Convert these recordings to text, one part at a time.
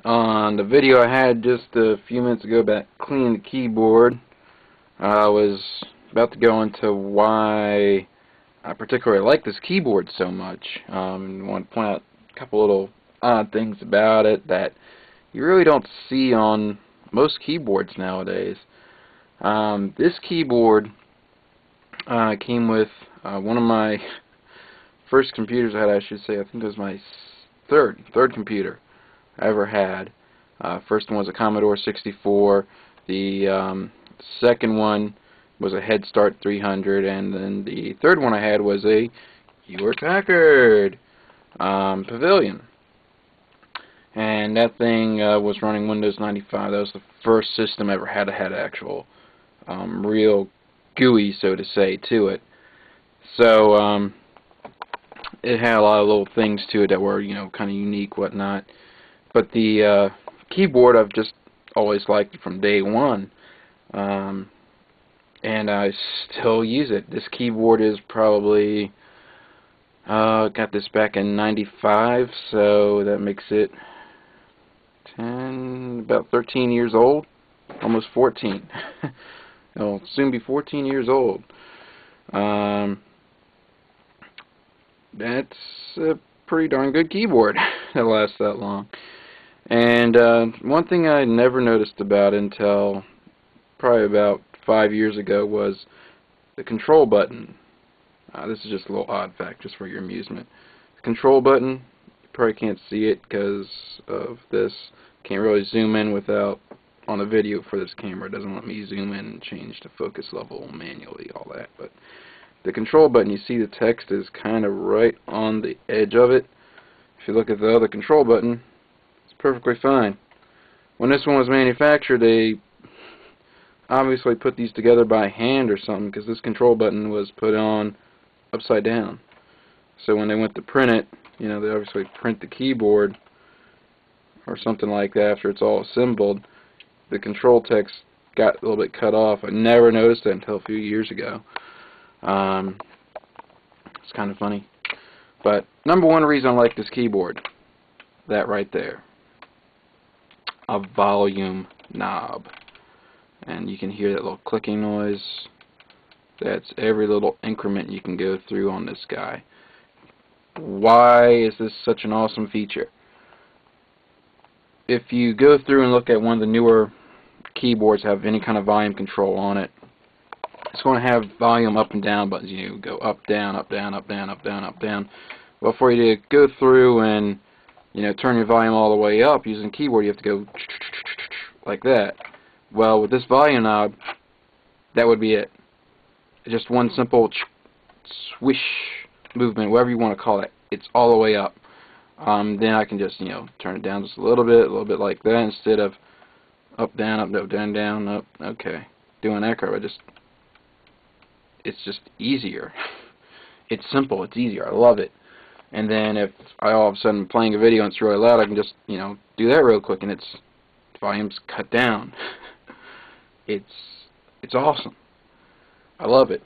On the video I had just a few minutes ago about cleaning the keyboard, I was about to go into why I particularly like this keyboard so much. I want to point out a couple little odd things about it that you really don't see on most keyboards nowadays. This keyboard came with one of my first computers I had, I should say. I think it was my third computer I ever had. First one was a Commodore 64. The second one was a Head Start 300, and then the third one I had was a Hewlett-Packard Pavilion. And that thing was running Windows 95. That was the first system I ever had that had actual real GUI, so to say, to it. So it had a lot of little things to it that were, kind of unique, whatnot. But the keyboard I've just always liked from day one, and I still use it. This keyboard is probably got this back in '95, so that makes it about 13 years old, almost 14. It'll soon be 14 years old. That's a pretty darn good keyboard that lasts that long. And one thing I never noticed about it until probably about 5 years ago was the control button. This is just a little odd fact, just for your amusement. The control button, you probably can't see it because of this. Can't really zoom in without, on a video for this camera, it doesn't let me zoom in and change the focus level manually, all that. But the control button, you see the text is kind of right on the edge of it. If you look at the other control button, it's perfectly fine. When this one was manufactured, they obviously put these together by hand or something, because this control button was put on upside down. So when they went to print it, they obviously print the keyboard or something like that after it's all assembled. The control text got a little bit cut off. I never noticed that until a few years ago. It's kind of funny. But number one reason I like this keyboard, that right there, a volume knob. And you can hear that little clicking noise. That's every little increment you can go through on this guy. Why is this such an awesome feature? If you go through and look at one of the newer keyboards that have any kind of volume control on it, it's going to have volume up and down buttons. You go up, down, up, down, up, down, up, down, up, down. Well, for you to go through and turn your volume all the way up using a keyboard, you have to go like that. Well, with this volume knob, that would be it. Just one simple swish movement, whatever you want to call it. It's all the way up. Then I can just turn it down just a little bit like that, instead of up, down, down, up. Okay, doing that curve, it's just easier. It's simple. It's easier. I love it. And then if I all of a sudden am playing a video and it's really loud, I can just do that real quick, and its volume's cut down. It's awesome. I love it.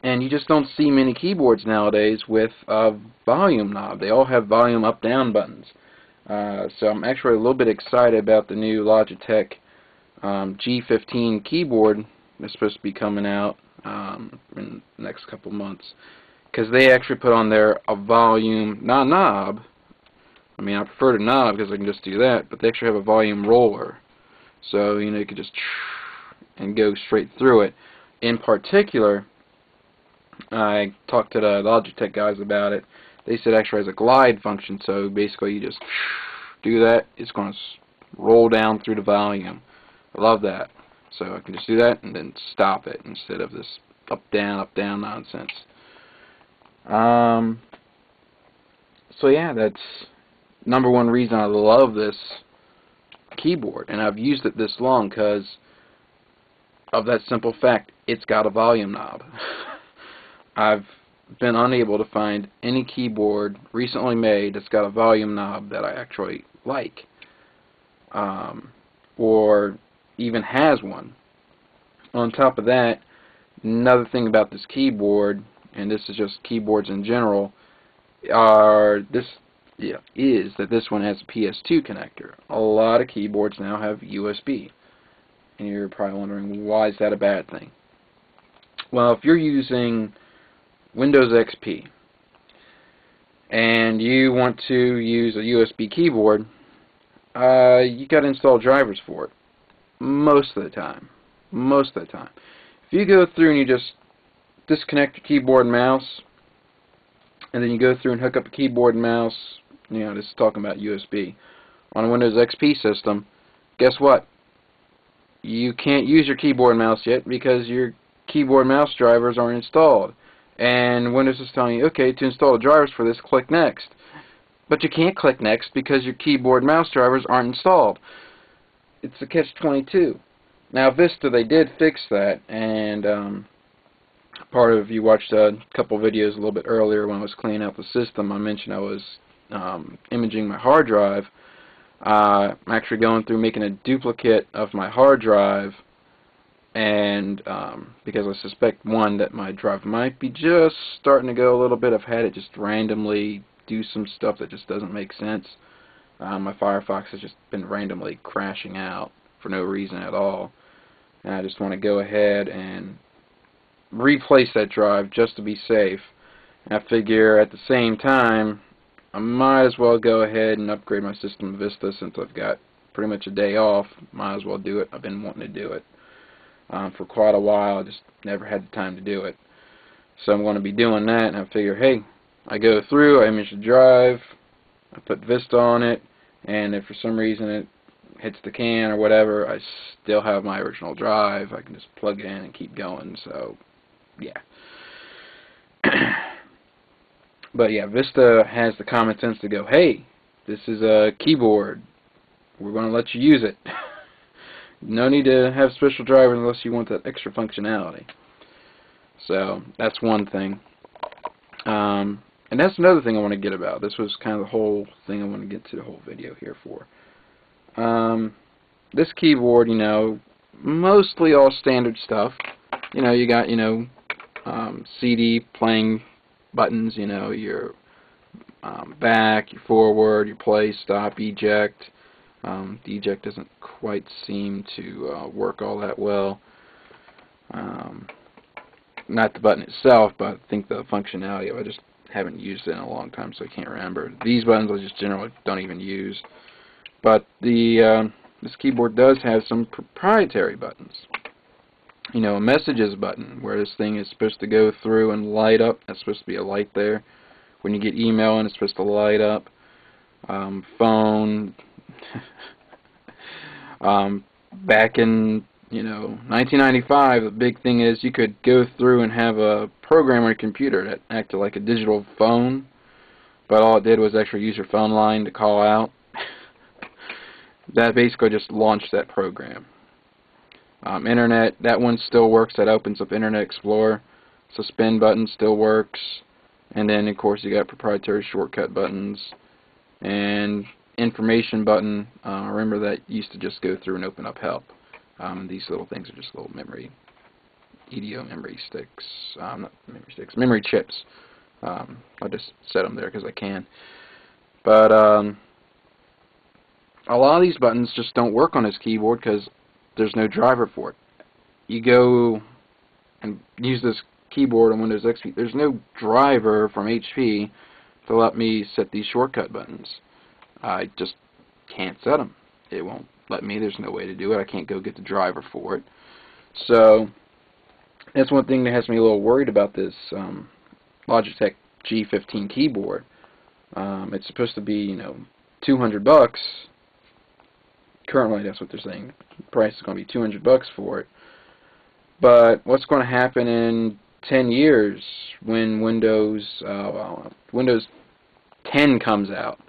And you just don't see many keyboards nowadays with a volume knob. They all have volume up-down buttons. So I'm actually a little bit excited about the new Logitech G15 keyboard that's supposed to be coming out in the next couple months, because they actually put on there a volume, not a knob. I mean, I prefer the knob because I can just do that, but they actually have a volume roller. So, you can just and go straight through it. In particular, I talked to the Logitech guys about it. They said it actually has a glide function, so basically you just do that, it's going to roll down through the volume. I love that. So I can just do that and then stop it instead of this up down nonsense. So yeah, that's number one reason I love this keyboard, and I've used it this long because of that simple fact. It's got a volume knob. I've been unable to find any keyboard recently made that's got a volume knob that I actually like, or even has one. On top of that, another thing about this keyboard, and this is just keyboards in general, are this is that this one has a PS2 connector. A lot of keyboards now have USB. And you're probably wondering, why is that a bad thing? Well, if you're using Windows XP and you want to use a USB keyboard, you got to install drivers for it. Most of the time. Most of the time. If you go through and you just disconnect your keyboard and mouse, and then you go through and hook up a keyboard and mouse, this is talking about USB, on a Windows XP system, guess what? You can't use your keyboard and mouse yet because your keyboard and mouse drivers aren't installed. And Windows is telling you, okay, to install the drivers for this, click Next. But you can't click Next because your keyboard and mouse drivers aren't installed. It's a catch-22. Now, Vista, they did fix that, and part of, you watched a couple videos a little bit earlier when I was cleaning out the system, I mentioned I was imaging my hard drive. I'm actually going through making a duplicate of my hard drive, and because I suspect, one, that my drive might be just starting to go a little bit. I've had it just randomly do some stuff that just doesn't make sense. My Firefox has just been randomly crashing out for no reason at all, and I just want to go ahead and replace that drive just to be safe. And I figure at the same time I might as well go ahead and upgrade my system to Vista since I've got pretty much a day off. Might as well do it. I've been wanting to do it for quite a while. I just never had the time to do it. So I'm going to be doing that, and I figure, hey, I go through, I image the drive, I put Vista on it, and if for some reason it hits the can or whatever, I still have my original drive. I can just plug it in and keep going. So yeah. But yeah, Vista has the common sense to go, hey, this is a keyboard. We're going to let you use it. No need to have special drivers unless you want that extra functionality. So that's one thing. And that's another thing I want to get about. This was kind of the whole thing I want to get to the whole video here for. This keyboard, mostly all standard stuff. You got, CD playing buttons, your back, your forward, your play, stop, eject. The eject doesn't quite seem to work all that well. Not the button itself, but I think the functionality of it. I just haven't used it in a long time, so I can't remember. These buttons I just generally don't even use. But this keyboard does have some proprietary buttons. A messages button, where this thing is supposed to go through and light up. That's supposed to be a light there. When you get email and it's supposed to light up. Phone. Back in 1995, the big thing is you could go through and have a program on your computer that acted like a digital phone, but all it did was actually use your phone line to call out. That basically just launched that program. Internet, that one still works. That opens up Internet Explorer. Suspend button still works. And then, of course, you got proprietary shortcut buttons. And information button, remember that used to just go through and open up help. These little things are just little memory, EDO memory sticks. Not memory sticks, memory chips. I'll just set them there because I can. But a lot of these buttons just don't work on this keyboard because there's no driver for it. You go and use this keyboard on Windows XP, there's no driver from HP to let me set these shortcut buttons. I just can't set them. It won't let me. There's no way to do it. I can't go get the driver for it. So that's one thing that has me a little worried about this Logitech G15 keyboard. It's supposed to be, $200. Currently, that's what they're saying. The price is going to be $200 for it. But what's going to happen in 10 years when Windows 10 comes out?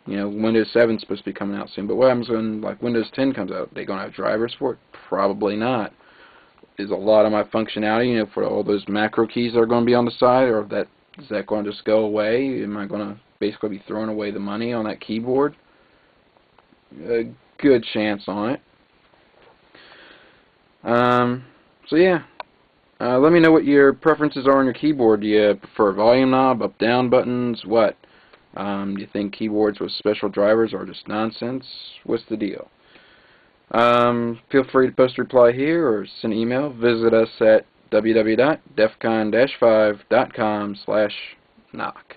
Windows 7 is supposed to be coming out soon. But what happens when Windows 10 comes out? Are they going to have drivers for it? Probably not. Is a lot of my functionality, for all those macro keys that are going to be on the side, or is that going to just go away? Am I going to basically be throwing away the money on that keyboard? A good chance on it. So yeah, let me know what your preferences are on your keyboard. Do you prefer volume knob, up-down buttons, what? Do you think keyboards with special drivers are just nonsense? What's the deal? Feel free to post a reply here or send an email. Visit us at www.defcon-5.com/NOC.